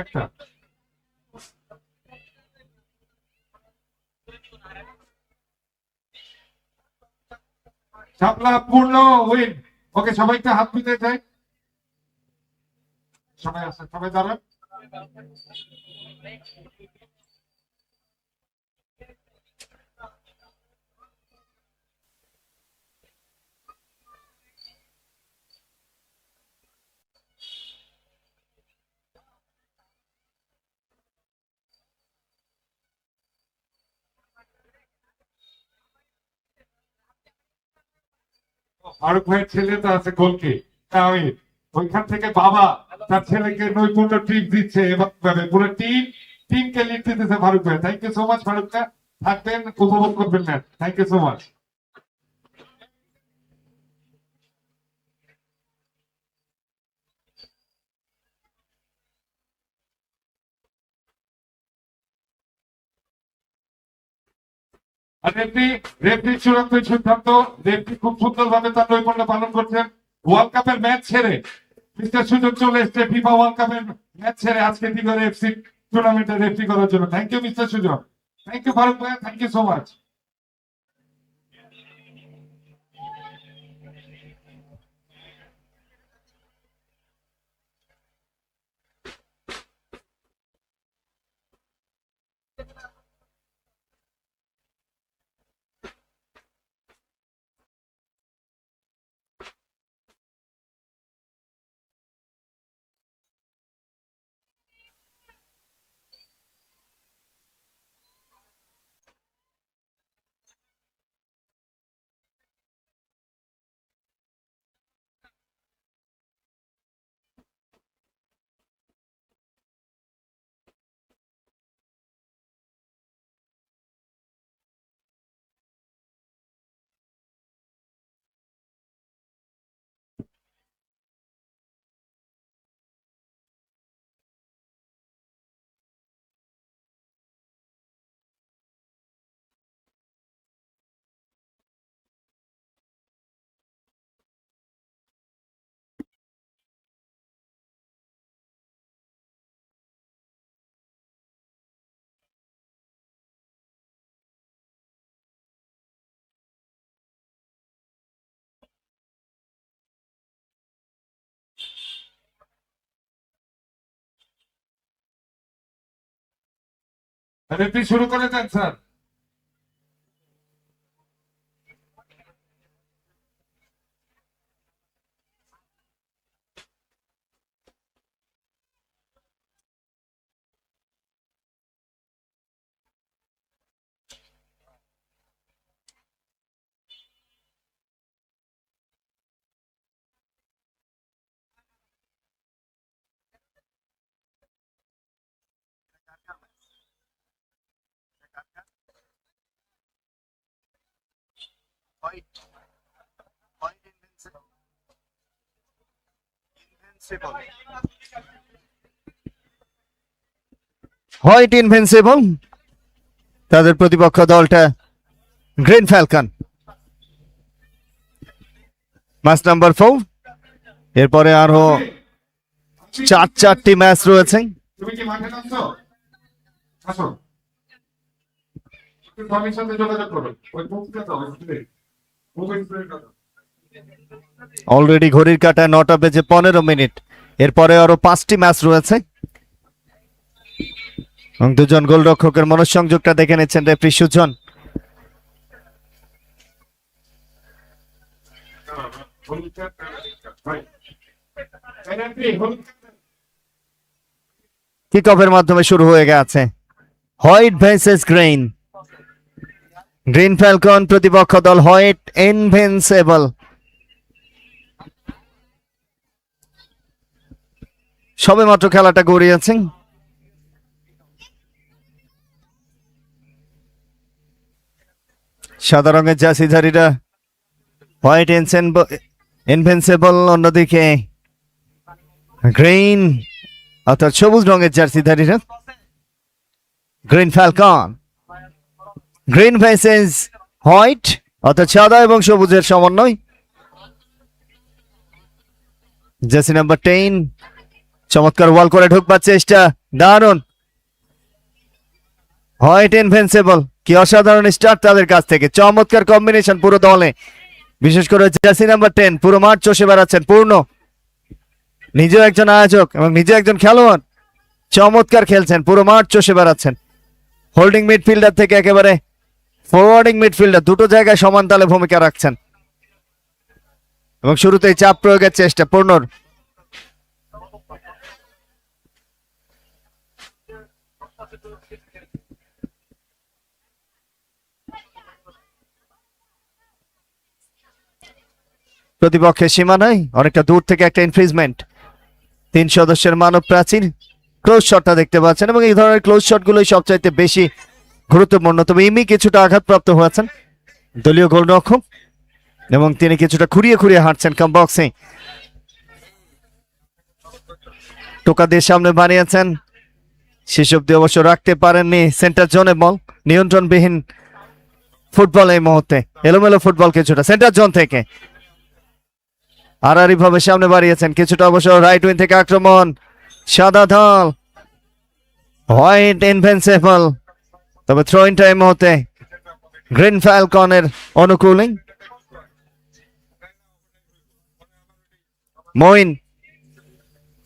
একটা শাপলা পূর্ণ উইন। ওকে, সবাইকে হাত মিলে যায়। সবাই আছে, সবাই দাঁড়ান। ফারুক ভাইয়ের ছেলে তো আছে গোলকি, আমি ওইখান থেকে বাবা তার ছেলেকে নৈপুণ্য ট্রিপ দিচ্ছে, এভাবে পুরো টিমকে লিড দিতেছে ফারুক ভাই। Thank you so much Faruk ভাই, থাকবেন, উপভোগ করবেন match. Thank you so much. আর রেফরি চূড়ান্ত সিদ্ধান্ত, রেফরি খুব সুন্দরভাবে তার নৈপুণ্য পালন করছেন। ওয়ার্ল্ড কাপের ম্যাচ ছেড়ে মিস্টার সুযোগ চলে এসছে ফিফা ওয়ার্ল্ড কাপের ম্যাচ ছেড়ে আজকে দিগরে এফসি টুর্নামেন্টে রেফরি করার জন্য। থ্যাংক ইউ মিস্টার সুযোগ, থ্যাংক ইউ ফারুক ভাই, thank you so much. Referee শুরু করে দেন স্যার। হোয়াইট ইনভিনসিবল, তাদের প্রতিপক্ষ দলটা গ্রিন ফ্যালকন। Match number 4। এরপরে আরো চারটি ম্যাচ রয়েছে। তুমি কি মাঠে নামছো? আসো, স্বামীর সাথে যোগাযোগ করো, ওই মুখটা দাও, মোবাইল স্প্রে দাও। অলরেডি ঘড়ির কাঁটায় 9:15 এরপরে আরো 5টি ম্যাচ রয়েছে এবং দুজন গোলরক্ষকের মনঃসংযোগটা দেখে নিচ্ছেন রেফরি সুজন। কিক অফের মাধ্যমে শুরু হয়ে গেছে white versus green. Green falcon প্রতিপক্ষ দল হোয়াইট ইনভিনসিবল। সবেমাত্র খেলাটা গড়িয়েছে। সাদা রঙের জার্সিধারীরা হোয়াইট ইনভিনসিবল, অন্যদিকে গ্রিন অর্থাৎ সবুজ রঙের জার্সিধারীরা green falcon. Green versus white অর্থাৎ সাদা এবং সবুজের সমন্বয়। জার্সি নাম্বার 10 চমৎকার ওয়াল করে ঢুকবার চেষ্টা, দারুণ। হোয়াইট ইনভিনসিবল, কি অসাধারণ স্টার্ট তাদের কাছ থেকে, চমৎকার কম্বিনেশন পুরো দলে, বিশেষ করে জার্সি নাম্বার 10 পুরো মাঠ চষে বেড়াচ্ছেন। পূর্ণ নিজেও একজন আয়োজক এবং নিজে একজন খেলোয়াড়, চমৎকার খেলছেন, পুরো মাঠ চষে বেড়াচ্ছেন। হোল্ডিং মিডফিল্ডার থেকে একেবারে ফরওয়ার্ডিং মিডফিল্ডার, দুটো জায়গায় সমান তালে ভূমিকা রাখছেন এবং শুরুতেই চাপ প্রয়োগের চেষ্টা পূর্ণর। প্রতিপক্ষের সীমানায় অনেকটা দূর থেকে একটা ইনফ্রিজমেন্ট, 3 সদস্যের মানব প্রাচীর, ক্লোজ শটটা দেখতে পাচ্ছেন এবং এই ধরনের ক্লোজ শটগুলোই সবচাইতে বেশি গুরুত্বপূর্ণ। তবে ইমি কিছুটা আঘাতপ্রাপ্ত হয়েছেন, দলীয় গোলরক্ষক, এবং তিনি কিছুটা খুঁড়িয়ে খুঁড়িয়ে হাঁটছেন কাম বক্সে। টোকা দিয়ে সামনে বানিয়েছেন, শেষ অব্দি অবশ্য রাখতে পারেননি। সেন্টার জোনে বল, নিয়ন্ত্রণবিহীন ফুটবল এই মুহূর্তে, এলোমেলো ফুটবল কিছুটা সেন্টার জোন থেকে। আড়াআড়ি ভাবে সামনে বাড়িয়েছেন, কিছুটা অবশ্য রাইট উইং থেকে আক্রমণ, সাদা দল হোয়াইট ইনভিনসিবল, তবে থ্রো ইনটা এই মুহূর্তে গ্রিন ফ্যালকনের অনুকূলে। মইন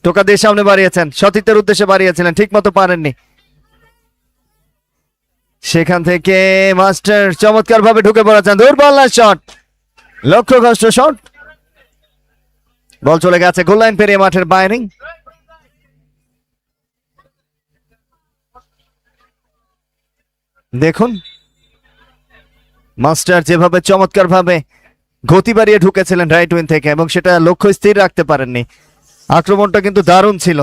টোকা দিয়ে সামনে বাড়িয়েছেন, সতীর্থের উদ্দেশ্যে বাড়িয়েছিলেন, ঠিক মতো পারেননি। সেখান থেকে মাস্টার চমৎকার ভাবে ঢুকে পড়েছেন, দুর্বল শট, লক্ষ্যভ্রষ্ট শট, বল চলে গেছে গোল লাইন পেরিয়ে মাঠের বাইরে। দেখুন মাস্টার যেভাবে চমৎকার ভাবে গতি বাড়িয়ে ঢুকেছিলেন রাইট উইং থেকে এবং সেটা লক্ষ্য স্থির রাখতে পারেননি। আক্রমণটা কিন্তু দারুণ ছিল।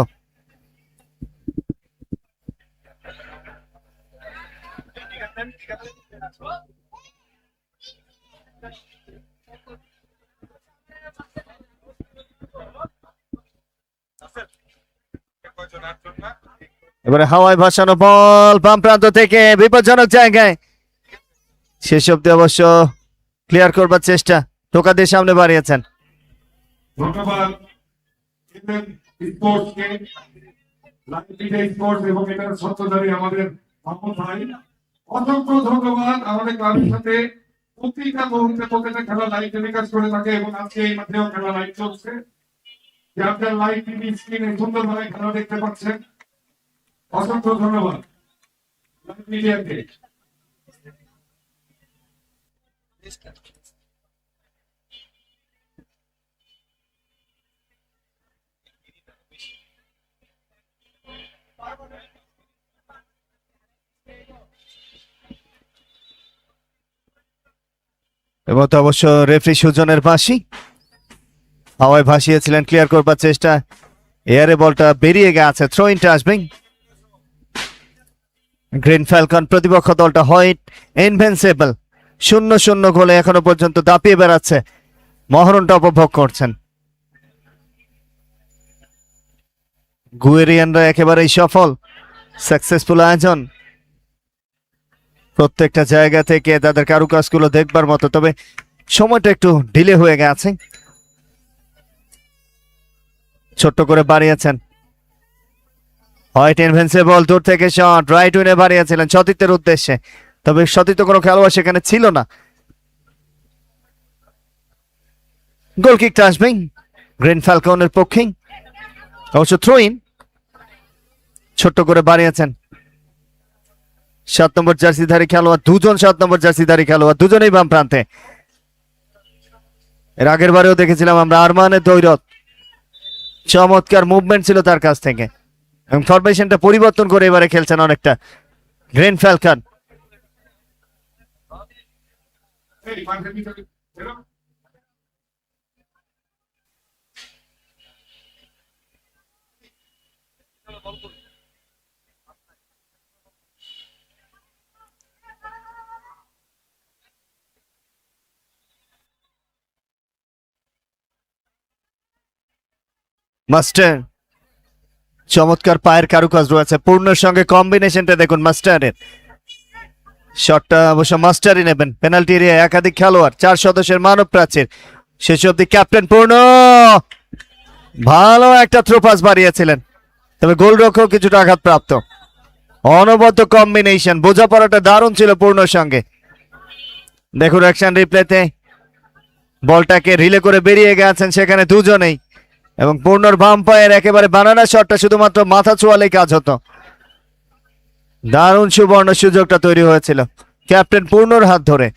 এবারে হাওয়ায় ভাসানো বল বাম প্রান্ত থেকে বিপজ্জনক জায়গায়, শেষ অব্দি অবশ্য ক্লিয়ার করবার চেষ্টা, টোকা দিয়ে সামনে বাড়িয়েছেন। ধন্যবাদ স্পোর্টসকে, স্পোর্টস এবং এটার সত্যধারী আমাদের মাহমুদ ভাই, অসংখ্য ধন্যবাদ। আমাদের ক্লাবের সাথে প্রতিটা মুহূর্তে প্রতিটা খেলা লাইভ টেলিকাস্ট করে থাকে এবং আজকে এই মাঠেও খেলা লাইভ চলছে, যে আপনার লাইভ টিভি স্ক্রিনে সুন্দরভাবে খেলা দেখতে পাচ্ছেন। অসংখ্য ধন্যবাদ লাইভ মিডিয়াকে। এবং তো অবশ্য রেফারি সুজনের বাঁশি হাওয়ায় ভাসিয়েছিলেন, ক্লিয়ার করবার চেষ্টা, এয়ারে বলটা বেরিয়ে গেছে, থ্রো ইনটা আসবে। গ্রিন ফ্যালকন প্রতিপক্ষ দলটা হোয়াইট ইনভিনসিবল 0-0 গোলে এখনো পর্যন্ত দাপিয়ে বেড়াচ্ছে, মহরণটা উপভোগ করছেন। গুয়েরিয়ানরা একেবারেই সফল, সাকসেসফুল আয়োজন, প্রত্যেকটা জায়গা থেকে তাদের কারুকাজগুলো দেখবার মতো, তবে সময়টা একটু ডিলে হয়ে গেছে। ছোট্ট করে বাড়িয়েছেন হোয়াইট ইনভিনসিবল, দূর থেকে শট, রাইট উইনে বাড়িয়েছিলেন সতীর্থের উদ্দেশ্যে, তবে সতীর্থ কোনো খেলোয়াড় সেখানে ছিল না। গোলকিকটা আসবে গ্রিন ফ্যালকনের পক্ষে, অবশ্য থ্রো ইন, ছোট্ট করে বাড়িয়েছেন 7 নম্বর জার্সিধারী খেলোয়াড়, দুজন 7 নম্বর জার্সিধারী খেলোয়াড়, দুজনেই বাম প্রান্তে। এর আগের বারেও দেখেছিলাম আমরা আরমানের দৈরত, চমৎকার মুভমেন্ট ছিল তার কাছ থেকে এবং ফরমেশনটা পরিবর্তন করে এবারে খেলছেন অনেকটা গ্রিন ফ্যালকন। মাস্টার চমৎকার পায়ের কারুকাজ রয়েছে, পূর্ণের সঙ্গে কম্বিনেশনটা দেখুন মাস্টারের। শটটা অবশ্য মাস্টারই নেবেন, পেনাল্টি এরিয়ায় একাধিক খেলোয়াড়, 4 সদস্যের মানব প্রাচীর, শেষ অব্দি ক্যাপ্টেন পূর্ণ ভালো একটা থ্রো পাস বাড়িয়েছিলেন। তবে গোলরক্ষক কিছুটা আঘাতপ্রাপ্ত। অনবদ্য কম্বিনেশন, বোঝাপড়াটা দারুণ ছিল পূর্ণর সঙ্গে। দেখুন অ্যাকশন রিপ্লেতে বলটাকে রিলে করে বেরিয়ে গেছেন সেখানে দুজনেই, এবং পূর্ণর বাম পায়ের একেবারে বানানা শটটা শুধুমাত্র মাথা ছোঁয়ালেই কাজ হতো। দারুণ সুবর্ণ সুযোগটা তৈরি হয়েছিল ক্যাপ্টেন পূর্ণর হাত ধরে।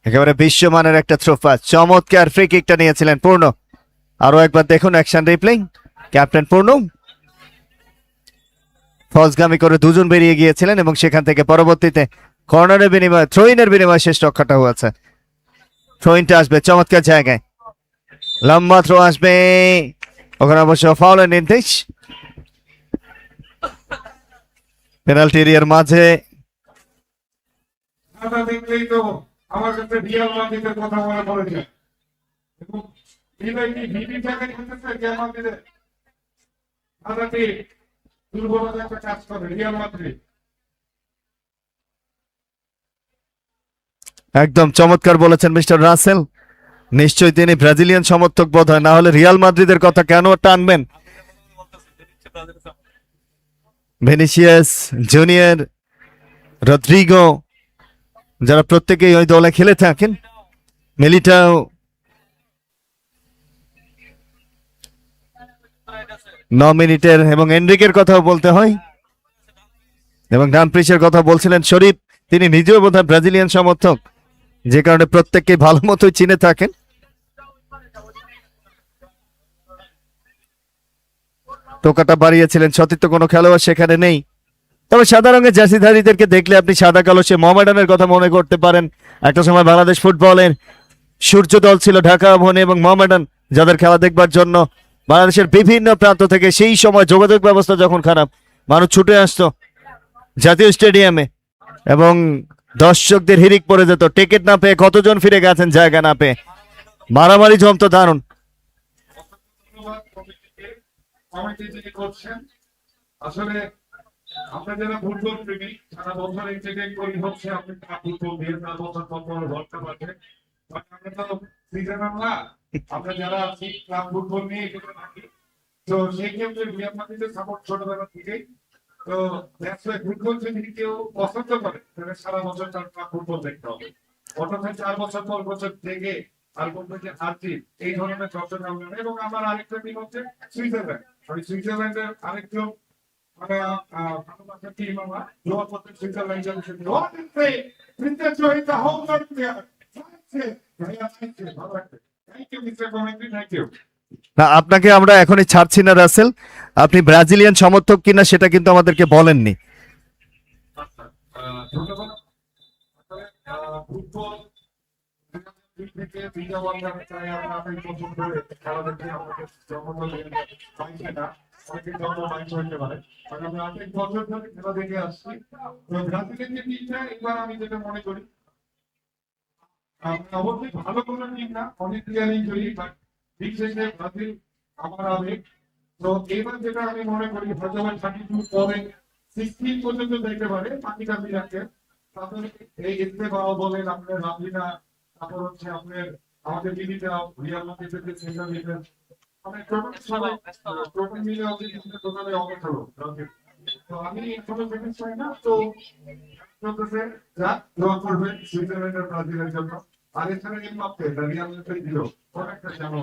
একেবারে বিশ্বমানের একটা থ্রো পাস, চমৎকার ফ্রি কিকটা নিয়েছিলেন পূর্ণ। আরো একবার দেখুন অ্যাকশন রিপ্লে, ক্যাপ্টেন পূর্ণ ফলসগামী করে দুজন বেরিয়ে গিয়েছিলেন এবং সেখান থেকে পরবর্তীতে কর্নারের বিনিময়ে থ্রোইনের বিনিময়ে শেষ রক্ষাটা হয়েছে। থ্রোইনটা আসবে চমৎকার জায়গায়, লম্বা থ্রো আসবে, ওখানে অবশ্য ফাউলের নির্দেশ। পেনাল্টি এরিয়ার মাঝে খেলাটা দেখলেই তো আমার কাছে রিয়াল মাদ্রিদের কথা মনে পড়ে যায়। এবং ভিডিটাকে খেলতেছে রিয়াল মাদ্রিদের খেলাটি দুর্বলতা একটা কাজ করে রিয়াল মাদ্রিদ। একদম চমৎকার বলেছেন মিস্টার রাসেল। নিশ্চয়ই তিনি ব্রাজিলিয়ান সমর্থক বোধ হয়, না হলে রিয়াল মাদ্রিদের কথা কেন টানবেন? ভিনিসিয়াস জুনিয়র, রদ্রিগো, যারা প্রত্যেকেই ওই দলে খেলে থাকেন, মিলিটাও, 9 মিনিটের, এবং এনরিকের কথাও বলতে হয়, এবং ডামপ্রিসের কথা বলছিলেন শরীফ, তিনি নিজেও বোধহয় ব্রাজিলিয়ান সমর্থক, যে কারণে প্রত্যেককে ভালো মতোই চিনে থাকেন। টোকাটা বাড়িয়েছিলেন, সতীর্থ কোনো খেলোয়াড় সেখানে নেই। তবে সাদা রঙের জার্সিধারীদেরকে দেখলে আপনি সাদা কালো সে মোহামেডানের কথা মনে করতে পারেন। একটা সময় বাংলাদেশ ফুটবলের সূর্য দল ছিল ঢাকা আবাহনী এবং মোহামেডান, যাদের খেলা দেখবার জন্য বাংলাদেশের বিভিন্ন প্রান্ত থেকে সেই সময় যোগাযোগ ব্যবস্থা যখন খারাপ, মানুষ ছুটে আসতো জাতীয় স্টেডিয়ামে এবং দর্শকদের হিরিক পড়ে যেত। টিকিট না পেয়ে কতজন ফিরে গেছেন জায়গা না পেয়ে, মারামারি জমতো দারুণ। ধন্যবাদ কমিটিকে, কমিটি যিনি করছেন। আসলে আমরা যারা ফুটবল প্রেমী সারা বছর এন্টারটেইন করি হচ্ছে আপনি ফুটবল দিয়ে, সারা বছর ফুটবল ভরতে পারবেন। আমরা তো সিজনাল না, আমরা যারা আছি ক্লাব ফুটবল নিয়ে এখানে থাকি, তো সেই ক্ষেত্রে রিয়াল মাদ্রিদের সাপোর্ট ছোটবেলা থেকেই। তো দ্যাটস ওয়াই ফুটবল যদি কেউ পছন্দ করে তাহলে সারা বছর তার ক্লাব ফুটবল দেখতে হবে। অর্থাৎ 4 বছর পর বছর থেকে আর বলবো যে আর্জেন্টিনা এই ধরনের দর্শক আমরা নেই। এবং আমার আরেকটা টিম হচ্ছে সুইজারল্যান্ড, আমি সুইজারল্যান্ডের আরেকটু মানে ভালোবাসার টিম আমার জোয়ার পথে সুইজারল্যান্ড যাচ্ছে। মিস্টার জয়িতা হোম প্লেয়ার ভাইয়া, ভালো লাগছে। Thank you mister commentary, thank you. না, আপনাকে আমরা এখনই ছাড়ছি না রাসেল, আপনি ব্রাজিলিয়ান সমর্থক কিনা সেটা কিন্তু আমাদেরকে বলেননি। ধন্যবাদ। ফুটবল দিক থেকে বিজয় ওয়ার্ল্ড চাই আমরা এই বছর ধরে খেলা দেখে আমাদের জন্ম পাইছে না, অনেকে জন্ম পাইছে হইতে পারে, কারণ আমরা অনেক বছর ধরে খেলা দেখে আসছি। তো ব্রাজিলের যে টিমটা এবার আমি যেটা মনে করি অবশ্যই ভালো কোনো টিম না, অনেক প্লেয়ারই তৈরি, বাট দিক শেষে ব্রাজিল আমার আবেগ। তো এবার যেটা আমি মনে করি হয়তো 32 পরে 16 পর্যন্ত দেখতে পারে বাকিটা মিলাকে। তারপরে এই ইস্তেফাও বলেন, আপনার রামলিনা, তারপর হচ্ছে আপনার আমাদের দিদিটা রিয়াল মাদ্রিদের যে সেন্টার মিডফিল্ড, মানে টোটাল মিলে আমাদের টোটালে অনেক হলো। তো আমি এখনো দেখতে চাই না, তো চলতেছে যা দোয়া করবেন সুইজারল্যান্ডের ব্রাজিলের জন্য। আর এছাড়া এমবাপ্পে রিয়াল মাদ্রিদ দিল অনেকটা জানো।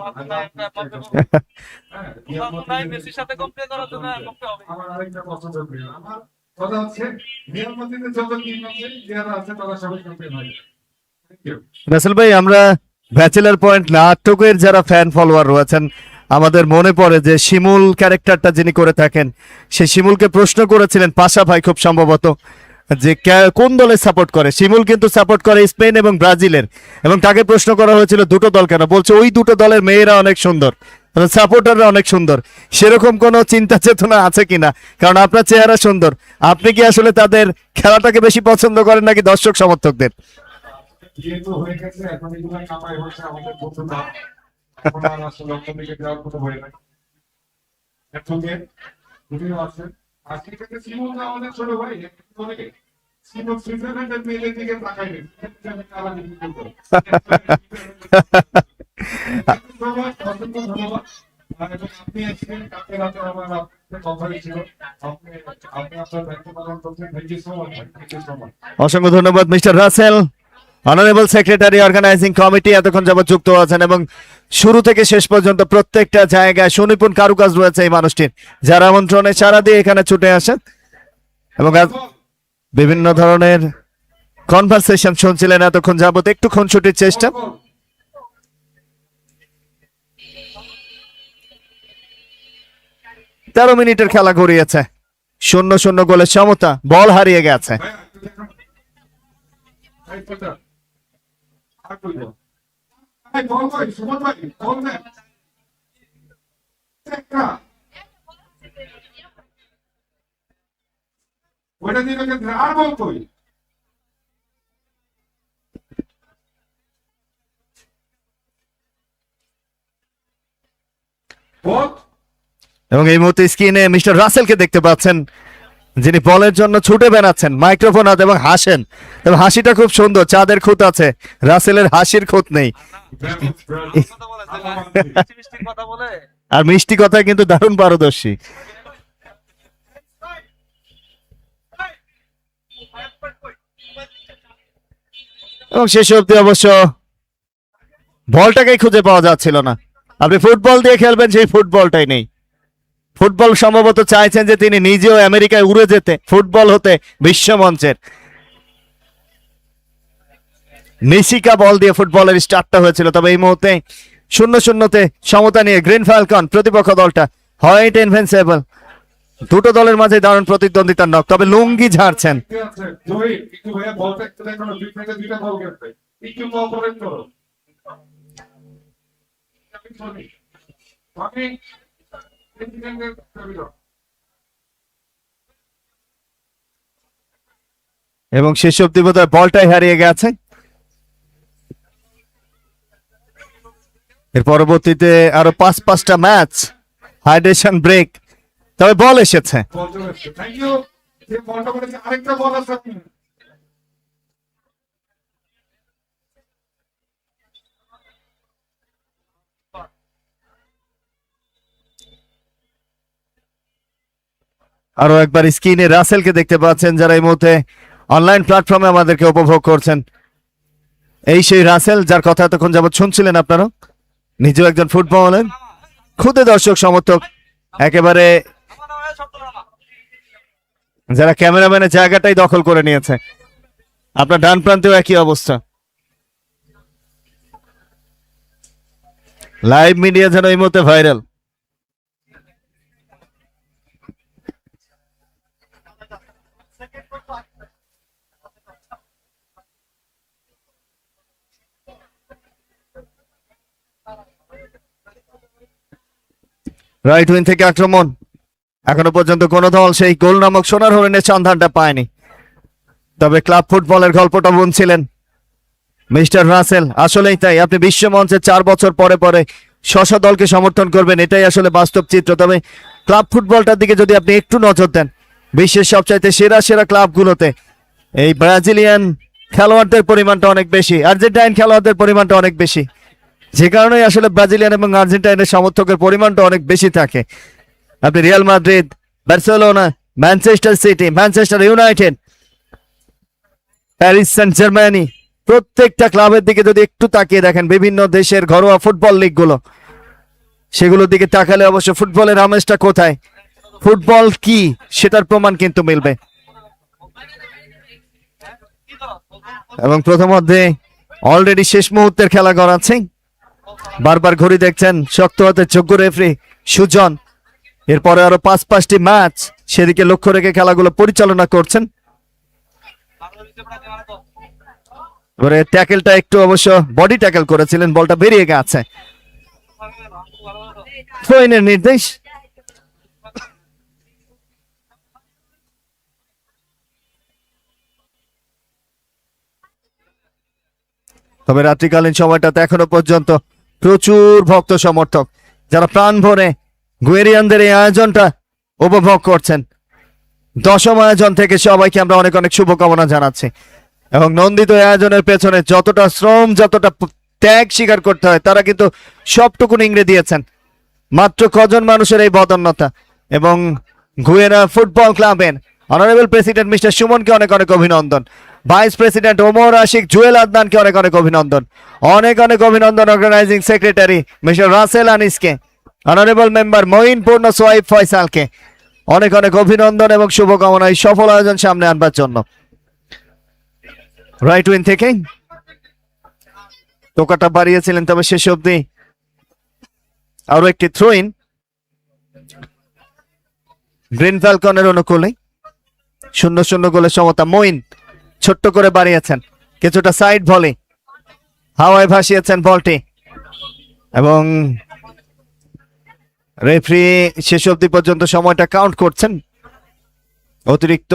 হ্যাঁ, রিয়াল মাদ্রিদের সাথে কম্পেয়ার করার জন্য এমবাপ্পে হবে। আমার আরেকটা পছন্দ প্লেয়ার, আমার কথা হচ্ছে রিয়াল মাদ্রিদের যত টিম আছে যারা আছে তারা সবাই চ্যাম্পিয়ন হয়। Thank you. রাসেল ভাই, আমরা ব্যাচেলার পয়েন্ট নাটকের যারা ফ্যান ফলোয়ার রয়েছেন, আমাদের মনে পড়ে যে শিমুল ক্যারেক্টারটা যিনি করে থাকেন, সে শিমুলকে প্রশ্ন করেছিলেন পাশা ভাই খুব সম্ভবত যে কোন দলে সাপোর্ট করে। শিমুল কিন্তু সাপোর্ট করে স্পেন এবং ব্রাজিলের, এবং তাকে প্রশ্ন করা হয়েছিল দুটো দল কেন, বলছে ওই দুটো দলের মেয়েরা অনেক সুন্দর, সাপোর্টাররা অনেক সুন্দর। সেরকম কোনো চিন্তা চেতনা আছে কিনা? কারণ আপনার চেহারা সুন্দর, আপনি কি আসলে তাদের খেলাটাকে বেশি পছন্দ করেন নাকি দর্শক সমর্থকদের? যেহেতু হয়ে গেছে এখন এগুলো কামাই হচ্ছে আমাদের প্রথম ধাপ, এখন আর আসলে অন্য দিকে যাওয়ার কোনো ভয় নাই। একসঙ্গে দুটিও আছে। আর সেক্ষেত্রে সিমন আমাদের ছোট ভাই, অনেকে সিমন সুইজারল্যান্ডের মেয়েদের দিকে তাকাই নেই। ধন্যবাদ, অসংখ্য ধন্যবাদ। এবং আপনি এসেছেন, কালকে রাতে আমার আপনার কথা হয়েছিল। আপনি আপনার দায়িত্ব পালন করছেন। Thank you so much, thank you so much. অসংখ্য ধন্যবাদ mister Rasel, honourable secretary organising committee এতক্ষণ যাবত যুক্ত আছেন এবং শুরু থেকে শেষ পর্যন্ত প্রত্যেকটা জায়গায় সুনিপুণ কারুকাজ রয়েছে এই মানুষটির, যার আমন্ত্রণে সারা দিয়ে এখানে ছুটে আসেন এবং আজ বিভিন্ন ধরনের কনভারসেশন শুনছিলেন এতক্ষণ যাবত। একটু খুনসুটির চেষ্টা, 13 মিনিটের খেলা গড়িয়েছে, 0-0 গোলের সমতা, বল হারিয়ে গেছে। ভাইয়া, একটু দেখুন। এই ফোনটা। আর বলবো। এই বল ভাই, সুমন ভাই, বল দেন। একটা। ওইটা দিয়ে রেখে আর বল কই? বল। এবং এই মুহূর্তে স্ক্রিনে মিস্টার রাসেলকে দেখতে পাচ্ছেন, যিনি বলের জন্য ছুটে বেড়াচ্ছেন, মাইক্রোফোন হাতে এবং হাসেন, এবং হাসিটা খুব সুন্দর, চাঁদের খুঁত আছে, রাসেলের হাসির খুঁত নেই। কথা বলে মিষ্টি মিষ্টি কথা বলে আর মিষ্টি কথায় কিন্তু দারুণ পারদর্শী। এবং শেষ অব্দি অবশ্য বলটাকেই খুঁজে পাওয়া যাচ্ছিল না। আপনি ফুটবল দিয়ে খেলবেন, সেই ফুটবলটাই নেই। ফুটবল সম্ভবত চাইছেন যে তিনি নিজেও আমেরিকায় উড়ে যেতে, ফুটবল হতে বিশ্বমঞ্চের। মেসিকা বল দিয়ে ফুটবলের স্টার্টটা হয়েছিল, তবে এই মুহূর্তে 0-0-তে সমতা নিয়ে গ্রিন ফ্যালকন প্রতিপক্ষ দলটা হোয়াইট ইনভিনসিবল, দুটো দলের মাঝে দারুণ প্রতিদ্বন্দ্বিতার নক, তবে লুঙ্গি ঝাড়ছেন। ঠিক আছে, জহির, একটু ভাইয়া বলটা একটু দেখো না, দুই সাইডে দুইটা বল গেছে। একটু কোঅপারেট করো। আমি এবং শেষ অব্দি বোধহয় বলটাই হারিয়ে গেছে। এর পরবর্তীতে আরো 5-5টা ম্যাচ, হাইড্রেশন ব্রেক, তবে বল এসেছে। বল চলে এসছে। Thank you. যে বলটা করেছে, আরেকটা বল আছে আপনি। আরো একবার স্ক্রিনে রাসেলকে দেখতে পাচ্ছেন, যারা এই মুহূর্তে অনলাইন প্ল্যাটফর্মে আমাদেরকে উপভোগ করছেন। এই সেই রাসেল যার কথা এতক্ষণ যাবত শুনছিলেন আপনারা, নিজেও একজন ফুটবলার, খুদে দর্শক সমর্থক, একেবারে আমার শব্দ না যারা ক্যামেরাম্যানের জায়গাটাই দখল করে নিয়েছে। আপনার ডান প্রান্তেও একই অবস্থা। লাইভ মিডিয়া যেন এই মুহূর্তে ভাইরাল। রাইট উইং থেকে আক্রমণ, এখনো পর্যন্ত কোন দল সেই গোল নামক সোনার হরিণের সন্ধানটা পায়নি, তবে ক্লাব ফুটবলের গল্পটা বুনছিলেন মিস্টার রাসেল। আসলেই তাই, আপনি বিশ্বমঞ্চে 4 বছর পরে পরে স্ব দলকে সমর্থন করবেন, এটাই আসলে বাস্তব চিত্র। তবে ক্লাব ফুটবলটার দিকে যদি আপনি একটু নজর দেন, বিশ্বের সবচাইতে সেরা সেরা ক্লাবগুলোতে এই ব্রাজিলিয়ান খেলোয়াড়দের পরিমাণটা অনেক বেশি, আর্জেন্টাইন খেলোয়াড়দের পরিমাণটা অনেক বেশি, যে কারণেই আসলে ব্রাজিলিয়ান এবং আর্জেন্টাইনের সমর্থকের পরিমাণটা অনেক বেশি থাকে। আপনি Real Madrid, Barcelona, Manchester City, Manchester United, Paris Saint Germain, প্রত্যেকটা ক্লাবের দিকে যদি একটু তাকিয়ে দেখেন, বিভিন্ন দেশের ঘরোয়া ফুটবল লিগগুলো, সেগুলোর দিকে তাকালে অবশ্য ফুটবলের আমেজটা কোথায়, ফুটবল কি সেটার প্রমাণ কিন্তু মিলবে। কি তো এবং প্রথমার্ধে অলরেডি শেষ মুহূর্তের খেলা গড়াচ্ছে, বারবার ঘড়ি দেখছেন শক্ত হাতের যোগ্য রেফারি সুজন। এরপরে আরো 5-5টি ম্যাচ সেদিকে লক্ষ্য রেখে খেলাগুলো পরিচালনা করছেন। ভালো দিতে পারে না তো এবারে ট্যাকেলটা একটু অবশ্য বডি ট্যাকেল করেছিলেন, বলটা বেরিয়ে গেছে। থ্রো-ইনের নির্দেশ। তবে রাত্রিকালীন সময়টাতে এখনো পর্যন্ত প্রচুর ভক্ত সমর্থক, যারা প্রাণ ভরে গুয়েরিয়ানদের এই আয়োজনটা উপভোগ করছেন। 10ম আয়োজন থেকে সবাইকে আমরা অনেক অনেক শুভকামনা জানাচ্ছি। এবং নন্দিত এই আয়োজনের পেছনে যতটা শ্রম, যতটা ত্যাগ স্বীকার করতে হয়, তারা কিন্তু সবটুকু নিংড়ে দিয়েছেন। মাত্র কজন মানুষের এই বদন্যতা। এবং গুয়েনা ফুটবল ক্লাবের অনারেবল প্রেসিডেন্ট মিস্টার সুমনকে অনেক অনেক অভিনন্দন, ভাইস প্রেসিডেন্ট ওমর আশিক জুয়েল আদনানকে অনেক অনেক অভিনন্দন, অনেক অনেক অভিনন্দন অর্গানাইজিং সেক্রেটারি মিস্টার রাসেল আনিসকে, অনারেবল মেম্বার মঈন পূর্ণ সোয়াইব ফয়সালকে অনেক অনেক অভিনন্দন এবং শুভকামনা এই সফল আয়োজন সামনে আনবার জন্য। রাইট উইন থেকে টোকাটা বাড়িয়েছিলেন, তবে শেষ অবধি আরো একটি থ্রো ইন গ্রিন ফ্যালকনের অনুকূলে। 0-0 গোলের সমতা। মঈন ছোট্ট করে বাড়িয়েছেন, কিছুটা সাইড ভলি হাওয়ায় ভাসিয়েছেন বলটি, এবং রেফারি শেষ অবধি পর্যন্ত সময়টা কাউন্ট করছেন। অতিরিক্ত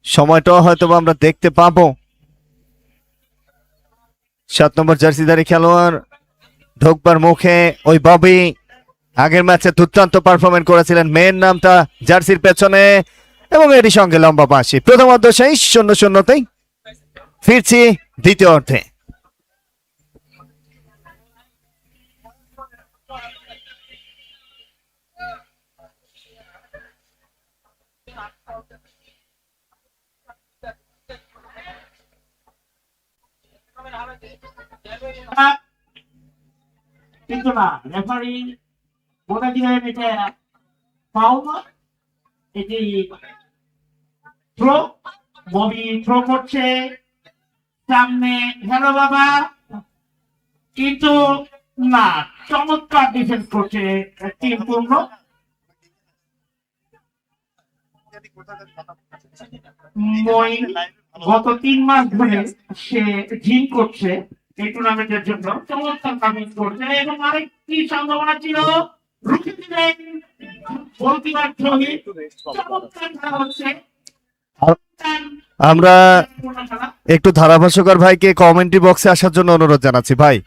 সময়টাও হয়তো আমরা দেখতে পাবো। 7 নম্বর জার্সিধারী খেলোয়াড় ঢোকবার মুখে ওই ববি আগের ম্যাচে দুর্দান্ত পারফরমেন্স করেছিলেন, মেয়ের নামটা জার্সির পেছনে, এবং এরই সঙ্গে লম্বা বাঁশি। প্রথম অর্ধ শেষ 0-0তেই। ফিরছি দ্বিতীয় অর্ধে। কিন্তু না, রেফারি বলে দিলেন এটা ফাউল, এটি থ্রো। ববি থ্রো করছে সামনে, হ্যালো বাবা, কিন্তু না, চমৎকার ডিফেন্স করছে টিম পূর্ণ। মঈন গত 3 মাস ধরে সে জিম করছে এই টুর্নামেন্টের জন্য, চমৎকার পারফরমেন্স করছে, এবং আরেকটি সম্ভাবনা ছিল রুখে দিলেন গোলকিপার শহীদ। চমৎকার খেলা হচ্ছে। আমরা একটু ধারাভাষ্যকার ভাইকে কমেন্ট্রি বক্সে আসার জন্য অনুরোধ জানাচ্ছি। ভাই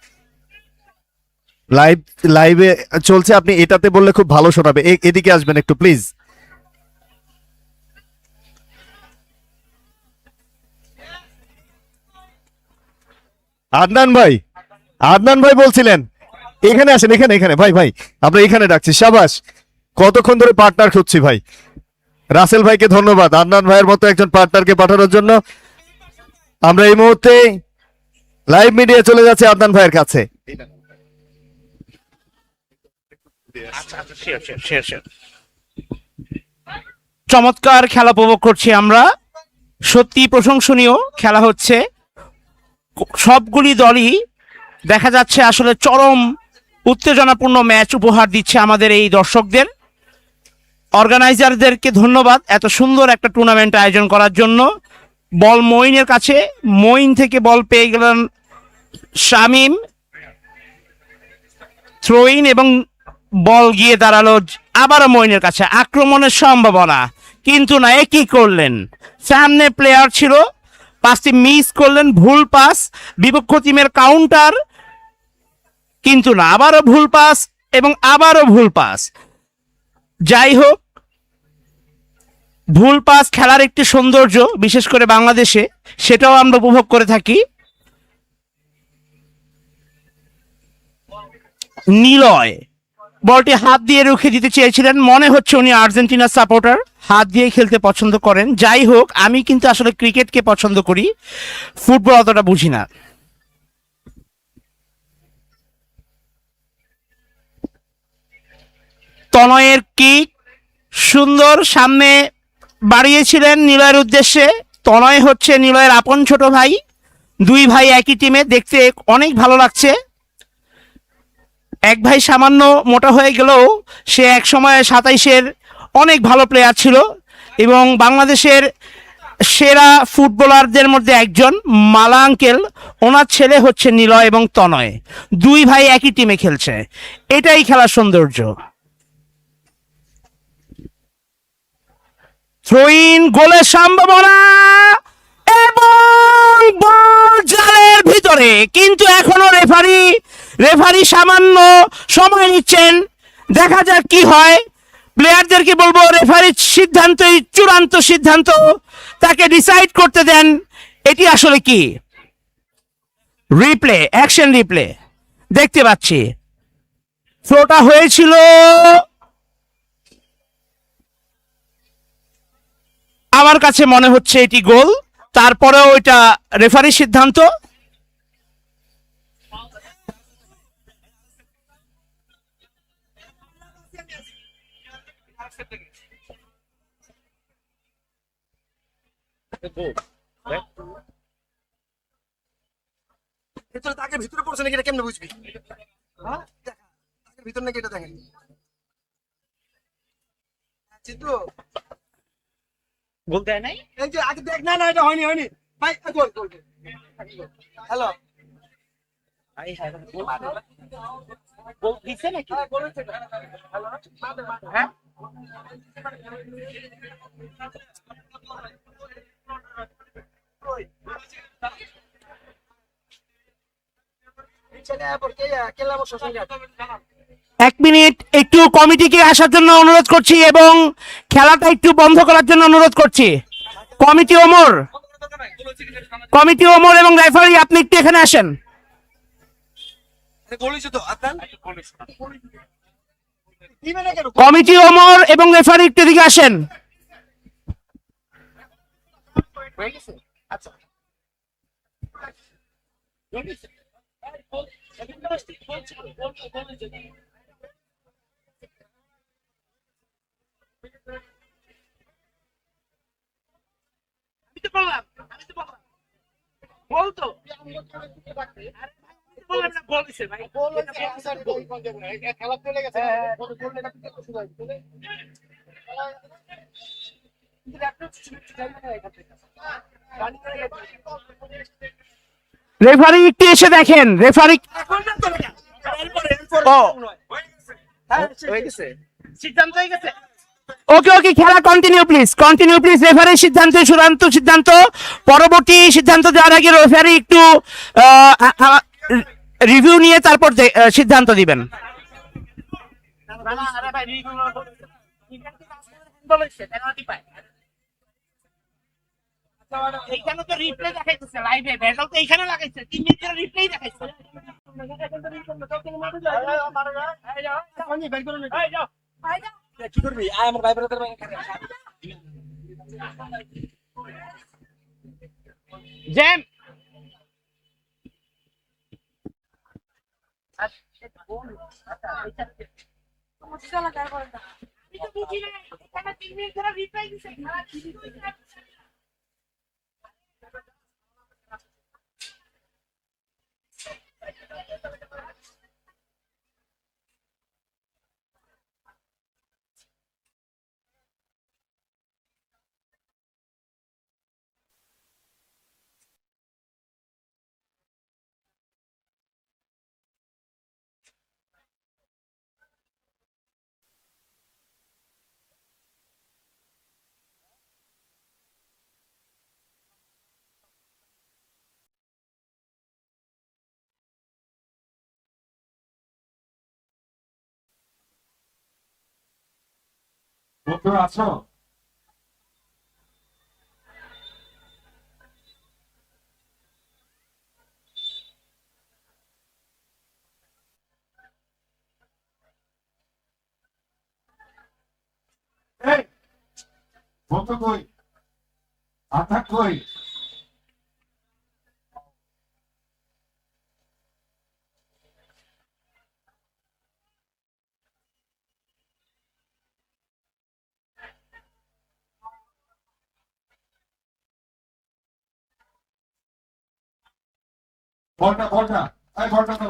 লাইভে চলছে, আপনি এটাতে বললে খুব ভালো শোনাবে, এদিকে আসবেন একটু প্লিজ। আদনান ভাই বলছিলেন এখানে আসেন, এখানে ভাই আমরা এখানে ডাকছি। সাবাস, কতক্ষণ ধরে পার্টনার খুঁজছি ভাই। রাসেল ভাইকে ধন্যবাদ আদনান ভাইয়ের মতো একজন পার্টনারকে পাঠানোর জন্য। আমরা এই মুহূর্তে লাইভ মিডিয়া চলে যাচ্ছে আদনান ভাইয়ের কাছে। চমৎকার খেলা উপভোগ করছি আমরা, সত্যি প্রশংসনীয় খেলা হচ্ছে। সবগুলি দলই দেখা যাচ্ছে আসলে চরম উত্তেজনাপূর্ণ ম্যাচ উপহার দিচ্ছে আমাদের এই দর্শকদের। অর্গানাইজারদেরকে ধন্যবাদ এত সুন্দর একটা টুর্নামেন্ট আয়োজন করার জন্য। বল মঈনের কাছে, মঈন থেকে বল পেয়ে গেলেন শামীম, থ্রোইন, এবং বল গিয়ে দাঁড়ালো আবারও মঈনের কাছে। আক্রমণের সম্ভাবনা, কিন্তু না, এ কি করলেন, সামনে প্লেয়ার ছিল, পাসটি মিস করলেন, ভুল পাস, বিপক্ষ টিমের কাউন্টার, কিন্তু না, আবারও ভুল পাস এবং আবারও ভুল পাস। যাই হোক, ভুল পাস খেলার একটি সৌন্দর্য, বিশেষ করে বাংলাদেশে, সেটাও আমরা উপভোগ করে থাকি। নিলয় বলটি হাত দিয়ে রুখে দিতে চেয়েছিলেন, মনে হচ্ছে উনি আর্জেন্টিনার সাপোর্টার, হাত দিয়ে খেলতে পছন্দ করেন। যাই হোক, আমি কিন্তু আসলে ক্রিকেটকে পছন্দ করি, ফুটবল অতটা বুঝি না। তনয়ের কিক সুন্দর, সামনে বাড়িয়েছিলেন নিলয়ের উদ্দেশ্যে। তনয় হচ্ছে নিলয়ের আপন ছোট ভাই, দুই ভাই একই টিমে, দেখতে অনেক ভালো লাগছে। এক ভাই সামান্য মোটা হয়ে গেলেও সে এক সময় 27-এর অনেক ভালো প্লেয়ার ছিল, এবং বাংলাদেশের সেরা ফুটবলারদের মধ্যে একজন। মালা আঙ্কেল, ওনার ছেলে হচ্ছে নিলয় এবং তনয়, দুই ভাই একই টিমে খেলছে, এটাই খেলার সৌন্দর্য। থ্রোইন, গোলের সম্ভাবনা, এবং বল জালের ভিতরে, কিন্তু এখনো রেফারি সামান্য সময় নিচ্ছেন, দেখা যাক কি হয়। প্লেয়ারদেরকে বলবো রেফারির সিদ্ধান্তই চূড়ান্ত সিদ্ধান্ত, তাকে ডিসাইড করতে দেন এটি আসলে কি। রিপ্লে, অ্যাকশন রিপ্লে দেখতে পাচ্ছি। থ্রোটা হয়েছিল আমার কাছে মনে হচ্ছে এটি গোল, তারপরেও এটা রেফারির সিদ্ধান্ত। ভিতরে তাকে ভিতরে পড়ছে নাকি এটা কেমনে বুঝবি? হ্যাঁ দেখা তাকে ভিতর নাকি এটা দেখেন চিত্র গোল দেয় নাই। এই যে আগে দেখ না না এটা হয়নি হয়নি ভাই গোল গোল হ্যালো গোল দিছে নাকি? গোল হচ্ছে হ্যাঁ এক মিনিট, একটু কমিটিকে আসার জন্য অনুরোধ করছি এবং খেলাটা একটু বন্ধ করার জন্য অনুরোধ করছি। কমিটি ওমর, কমিটি ওমর এবং রেফারি আপনি একটু এখানে আসেন। গোল হয়েছে তো আদনান দিবে না কেন কমিটি ওমর এবং রেফারি একটু এদিকে আসেন। হয়ে গেছে আচ্ছা খেলা চলে গেছে রেফারি একটু এসে দেখেন, রেফারি ও হয়ে গেছে ওকে ওকে, খেলা কন্টিনিউ প্লিজ। রেফারির সিদ্ধান্ত চূড়ান্ত সিদ্ধান্ত। পরবর্তী সিদ্ধান্ত দেওয়ার আগে রেফারি একটু রিভিউ নিয়ে তারপর সিদ্ধান্ত দিবেন। এইখানে তো রিপ্লে দেখাইতেছে লাইভে, ভেজাল তো এইখানে লাগাইছে, 3 মিনিট ধরে রিপ্লেই দেখাইছে। কি করবি আয় আমার ভাই ব্রাদার জ্যাম বন্ধুরা আছো? এই বন্ধু কই? আধা কই? বলটা এই বলটা তো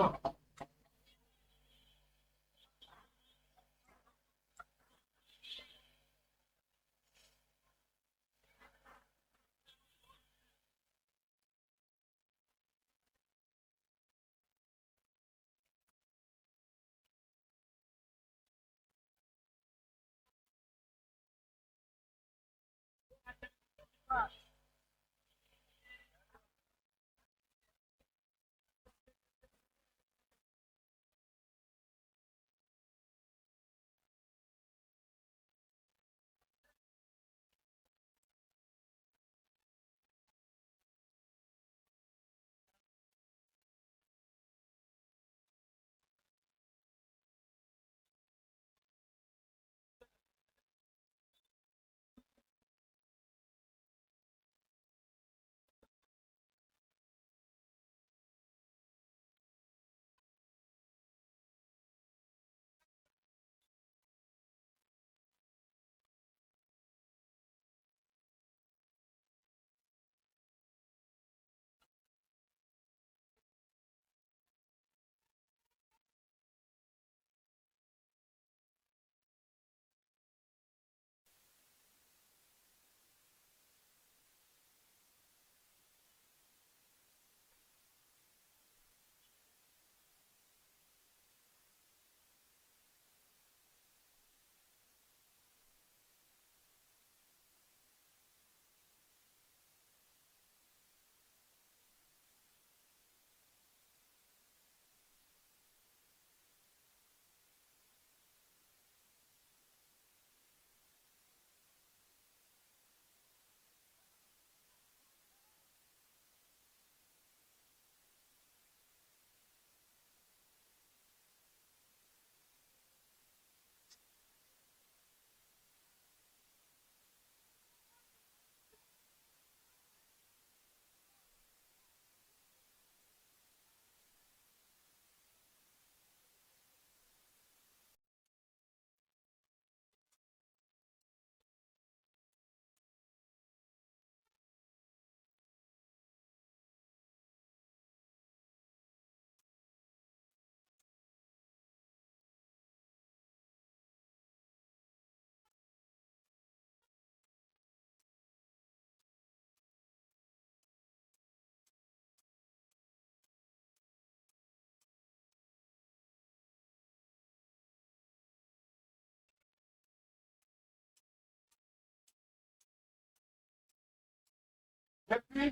রেফারি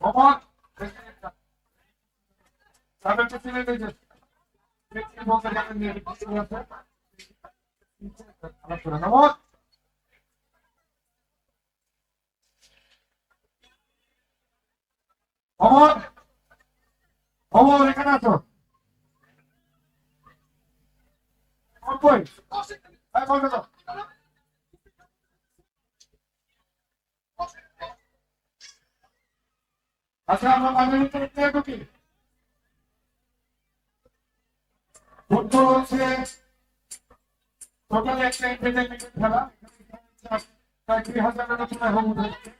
ওমর তাদেরকে চিনে দিয়েছে রেফারি বলতে পারেন নিয়ে আছে ওমর ওমর ওমর এখানে আছো কই এই বলতে দাও আচ্ছা আমরা বাংলাদেশ থেকে প্লেয়ার ঢুকি ফুটবল হচ্ছে টোটাল একটা এন্টারটেইনমেন্ট খেলা প্রায় 3000 রানের সময় হোম হচ্ছে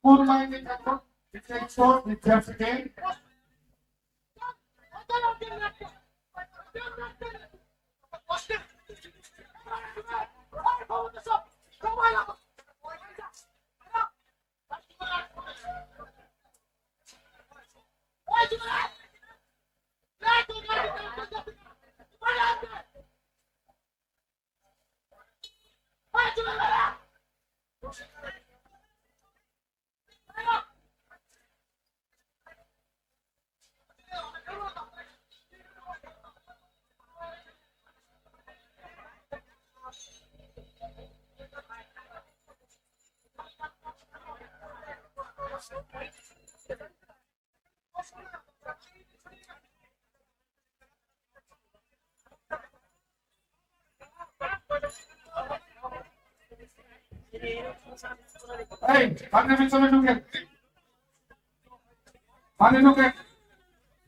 ফুল মাইন্ডে থাকো it's a sport it's just a game এই পানি ভিতরে ঢুকে পানি ঢুকে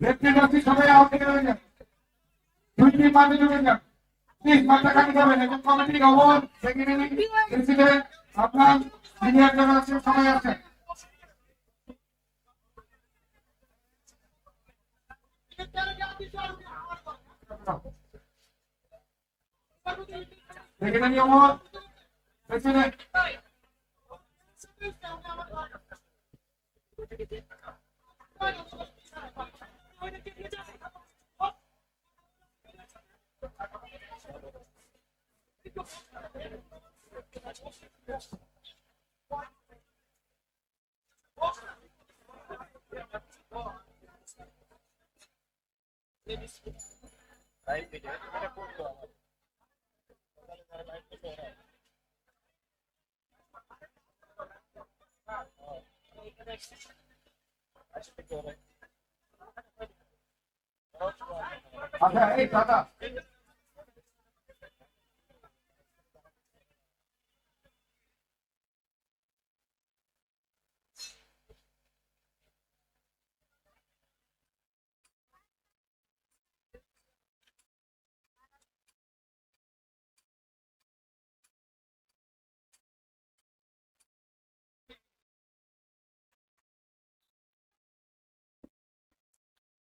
লেফট রাখি সবাই আউট থেকে হয়ে যান দুই তিন পানি ঢুকে যান প্লিজ মাথা কাটি যাবেন এবং কমিটি ওভার সেক্রেটারি প্রেসিডেন্ট আপনার সিনিয়র যারা আছে সবাই আছে সেক্রেটারি ওভার প্রেসিডেন্ট আচ্ছা এই দাদা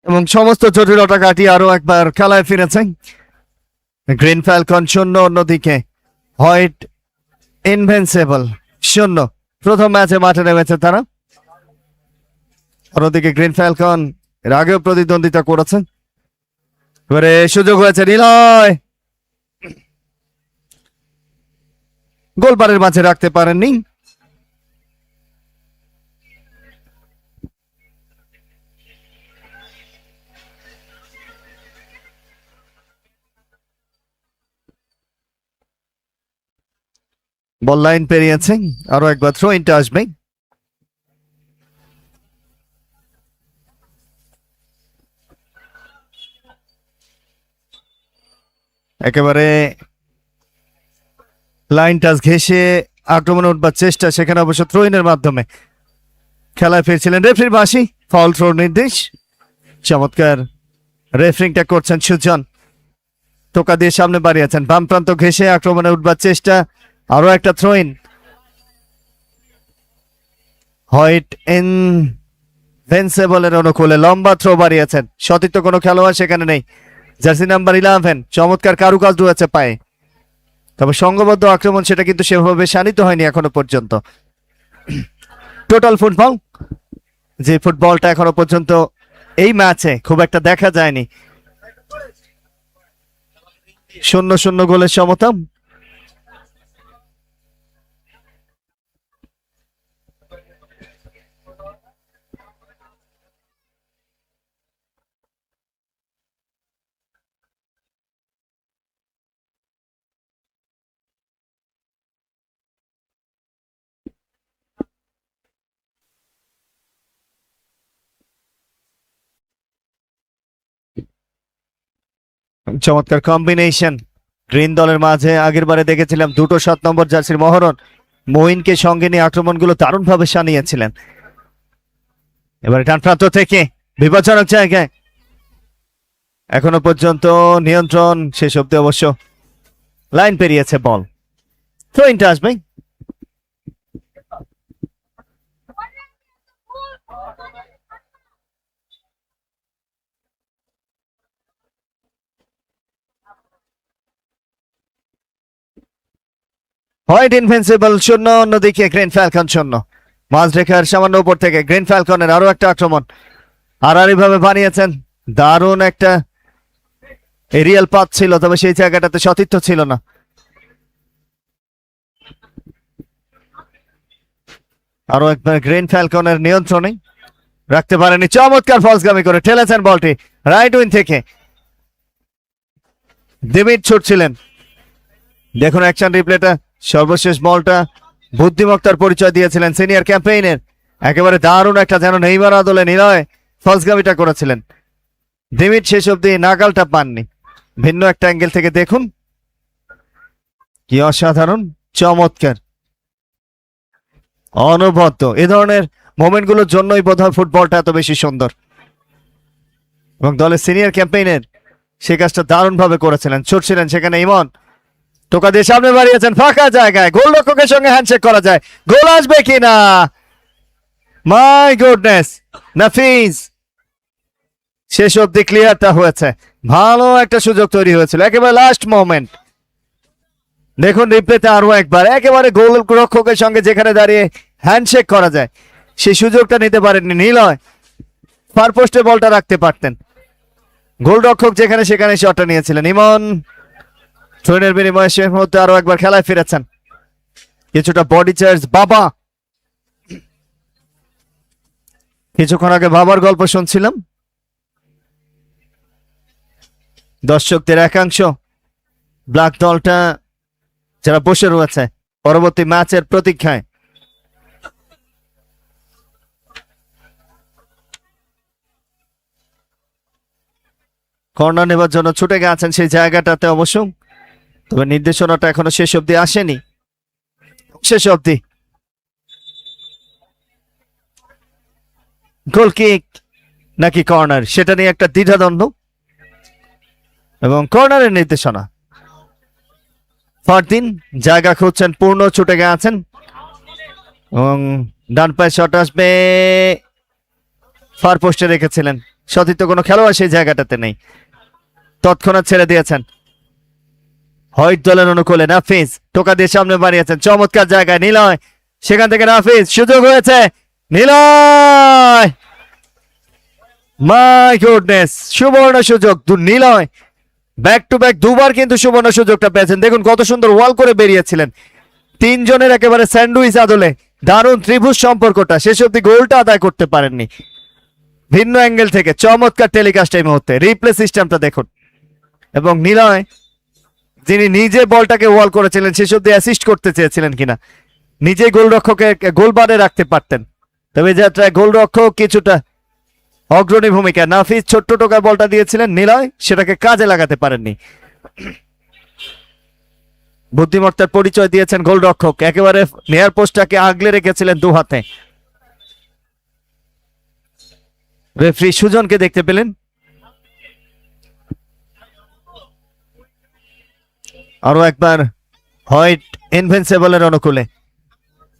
এবং সমস্ত জটিলতা কাটিয়ে আরো একবার খেলায় ফিরেছে গ্রিন ফ্যালকন 0 অন্যদিকে হোয়াইট ইনভেন্সিবল 0 প্রথম ম্যাচে মাঠে নেমেছে তারা অন্যদিকে গ্রিন ফ্যালকন এর আগেও প্রতিদ্বন্দ্বিতা করেছে এবারে সুযোগ হয়েছে নিলয় গোলবারের মাঝে রাখতে পারেননি বল লাইন পেরিয়েছে আরো একবার থ্রো ইনটা আসবে একেবারে লাইন টাচ ঘেঁষে আক্রমণে উঠবার চেষ্টা সেখানে অবশ্য থ্রো ইনের মাধ্যমে খেলায় ফিরছিলেন রেফারির বাঁশি ফাউল থ্রোর নির্দেশ চমৎকার রেফারিংটা করছেন সুজন টোকা দিয়ে সামনে বাড়িয়েছেন বাম প্রান্ত ঘেঁষে আক্রমণে উঠবার চেষ্টা আরো একটা থ্রো ইন হোয়াইট ইনভেন্সিবলের অনুকূলে লম্বা থ্রো বাড়িয়েছেন সতীর্থ কোনো খেলোয়াড় সেখানে নেই জার্সি নাম্বার 11 চমৎকার কারুকাজ রয়েছে পায়ে তবে সংঘবদ্ধ আক্রমণ সেটা কিন্তু সেভাবে শানিত হয়নি এখনো পর্যন্ত টোটাল ফুটবল যে ফুটবলটা এখনো পর্যন্ত এই ম্যাচে খুব একটা দেখা যায়নি 0-0 গোলের সমতা চমৎকার কম্বিনেশন গ্রিন দলের মাঝে আগের বারে দেখেছিলাম দুটো 7 নম্বর জার্সির মহরণ মঈনকে সঙ্গে নিয়ে আক্রমণগুলো দারুণভাবে সানিয়েছিলেন। এবারে ডান প্রান্ত থেকে বিপজ্জনক জায়গায়, এখনো পর্যন্ত নিয়ন্ত্রণ শেষ অব্দি, অবশ্য লাইন পেরিয়েছে বল, থ্রোইনটা আসবে। হোয়াইট ইনভেন্সিবল 0, অন্যদিকে গ্রিন ফ্যালকন 0। মাঝ রেখার সামান্য উপর থেকে গ্রিন ফ্যালকনের আরো একটা আক্রমণ, আড়াআড়ি ভাবে বানিয়েছেন, দারুণ একটা এরিয়াল পাথ ছিল, তবে সেই জায়গাটাতে সতীর্থ ছিল না। আরো একবার গ্রিন ফ্যালকনের নিয়ন্ত্রণে রাখতে পারেনি, চমৎকার ফলসগামী করে ঠেলেছেন বলটি রাইট উইং থেকে। দিমিট ছুটছিলেন, দেখুন অ্যাকশন রিপ্লেটা, সর্বশেষ বলটা বুদ্ধিমত্তার পরিচয় দিয়েছিলেন সিনিয়র ক্যাম্পেইনের, একেবারে দারুণ একটা যেন নেইমার আদলে নিলয় ফলসগামিটা করেছিলেন। দিমিট শেষ অব্দি নাগালটা পাননি। ভিন্ন একটা অ্যাঙ্গেল থেকে দেখুন, কি অসাধারণ, চমৎকার, অনবদ্য। এ ধরনের মোমেন্টগুলোর জন্যই বোধহয় ফুটবলটা এত বেশি সুন্দর, এবং দলের সিনিয়র ক্যাম্পেইনের সে কাজটা দারুণভাবে করেছিলেন। ছুটছিলেন সেখানে ইমন, টোকা দিয়ে সামনে বাড়িয়েছেন ফাঁকা জায়গায়, গোলরক্ষকের সঙ্গে হ্যান্ডশেক করা যায়, গোল আসবে কিনা, মাই গুডনেস, নাফিজ শেষ অব্দি ক্লিয়ারটা হয়েছে, ভালো একটা সুযোগ তৈরি হয়েছিল একেবারে লাস্ট মোমেন্ট। দেখুন রিপ্লেতে আরো একবার, একেবারে গোল রক্ষকের সঙ্গে যেখানে দাঁড়িয়ে হ্যান্ডশেক করা যায় সেই সুযোগটা নিতে পারেননি নিলয়, ফার পোস্টে বলটা রাখতে পারতেন। গোলরক্ষক যেখানে সেখানে শটটা নিয়েছিলেন ইমন। থ্রোনের বিনিময়ে শেষ মুহূর্তে আরো একবার খেলায় ফিরেছেন, কিছুটা বডি চার্জ। বাবা, কিছুক্ষণ আগে বাবার গল্প শুনছিলাম, দর্শকদের একাংশ ব্ল্যাক দলটা যারা বসে রয়েছে পরবর্তী ম্যাচের প্রতীক্ষায়। কর্নার নেবার জন্য ছুটে গেছেন সেই জায়গাটাতে অবশ্য, তবে নির্দেশনাটা এখনো শেষ অব্দি আসেনি। শেষ অব্দি গোল কিক নাকি কর্নার সেটা নিয়ে একটা দ্বিধাদ্বন্দ্ব, এবং কর্নারের নির্দেশনা। ফারদিন জায়গা খুঁজছেন, পূর্ণ ছুটে গেছেন, এবং ডান পায়ে শট আসবে, ফার পোস্টে রেখেছিলেন, সতীর্থ কোনো খেলোয়াড় সেই জায়গাটাতে নেই, তৎক্ষণাৎ ছেড়ে দিয়েছেন। হোয়াইট দলের অনুকূলে নাফিজ টোকা দিয়ে সামনে বাড়িয়েছেন, চমৎকার জায়গায় নিলয়, সেখান থেকে নাফিজ, সুযোগ হয়েছে, নিলয়, মাই গুডনেস, সুবর্ণ সুযোগ, নিলয় ব্যাক টু ব্যাক দুবার কিন্তু সুবর্ণ সুযোগটা পেয়েছেন। দেখুন কত সুন্দর ওয়াল করে বেরিয়েছিলেন, তিনজনের একেবারে স্যান্ডউইচ আদলে দারুণ ত্রিভুজ সম্পর্কটা, শেষ অব্দি গোলটা আদায় করতে পারেননি। ভিন্ন অ্যাঙ্গেল থেকে চমৎকার টেলিকাস্ট এই মুহূর্তে, রিপ্লে সিস্টেমটা দেখুন, এবং নিলয় যিনি নিজে বলটাকে ওয়াল করেছিলেন শেষ অব্দি অ্যাসিস্ট করতে চেয়েছিলেন কিনা, নিজে গোলরক্ষকের গোলবারে রাখতে পারতেন, তবে যাত্রায় গোলরক্ষক কিছুটা অগ্রণী ভূমিকা। নাফিজ ছোট্ট টোকায় বলটা দিয়েছিলেন, নিলয় সেটাকে কাজে লাগাতে পারেননি। বুদ্ধিমত্তার পরিচয় দিয়েছেন গোলরক্ষক, একেবারে নেয়ার পোস্টটাকে আগলে রেখেছিলেন দু হাতে। রেফারি সুজনকে দেখতে পেলেন, আরো একবার হোয়াইট ইনভিনসিবলের অনুকূলে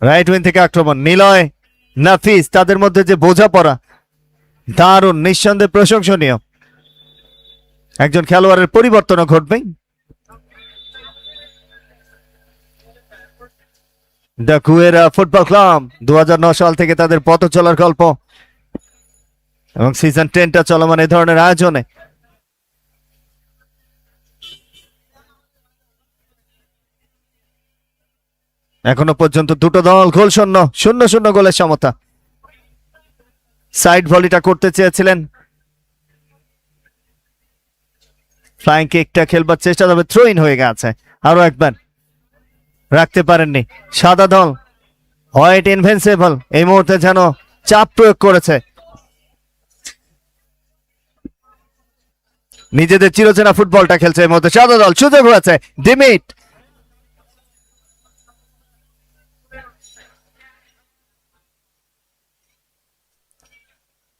রাইট উইং থেকে আক্রমণ, নিলয় নাফিজ তাদের মধ্যে যে বোঝাপড়া দারুণ, নিঃসন্দেহে প্রশংসনীয়। একজন খেলোয়াড়ের পরিবর্তনও ঘটবে। দ্য কুয়েরা ফুটবল ক্লাব 2009 সাল থেকে তাদের পথ চলার গল্প, এবং সিজন 10টা চলমান এই ধরনের আয়োজনে। এখনো পর্যন্ত দুটো দল গোল শূন্য, 0-0 গোলের সমতা। সাইড ভলিটা করতে চেয়েছিলেন, ফ্লাইং কিকটা খেলবার চেষ্টা, তবে থ্রো ইন হয়ে গেছে। আরো একবার রাখতে পারেননি সাদা দল। হোয়াইট ইনভিনসিবল এই মুহূর্তে যেন চাপ প্রয়োগ করেছে। নিজেদের চিরচেনা ফুটবলটা খেলছে এই মুহূর্তে সাদা দল, সুযোগ হয়েছে ডিমিট,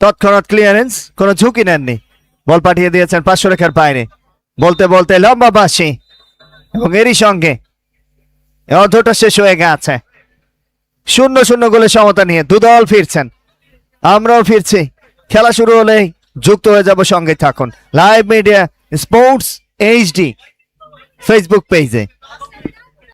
তৎক্ষণাৎ ক্লিয়ারেন্স, কোনো ঝুঁকি নেননি, বল পাঠিয়ে দিয়েছেন 500 রেখার বাইরে। বলতে বলতে লম্বা বাঁশি এবং এরই সঙ্গে এই অর্ধটা শেষ হয়ে গেছে। 0-0 গোলে সমতা নিয়ে দুদল ফিরছেন, আমরাও ফিরছি। খেলা শুরু হলেই যুক্ত হয়ে যাব, সঙ্গে থাকুন live media sports HD Facebook পেজে।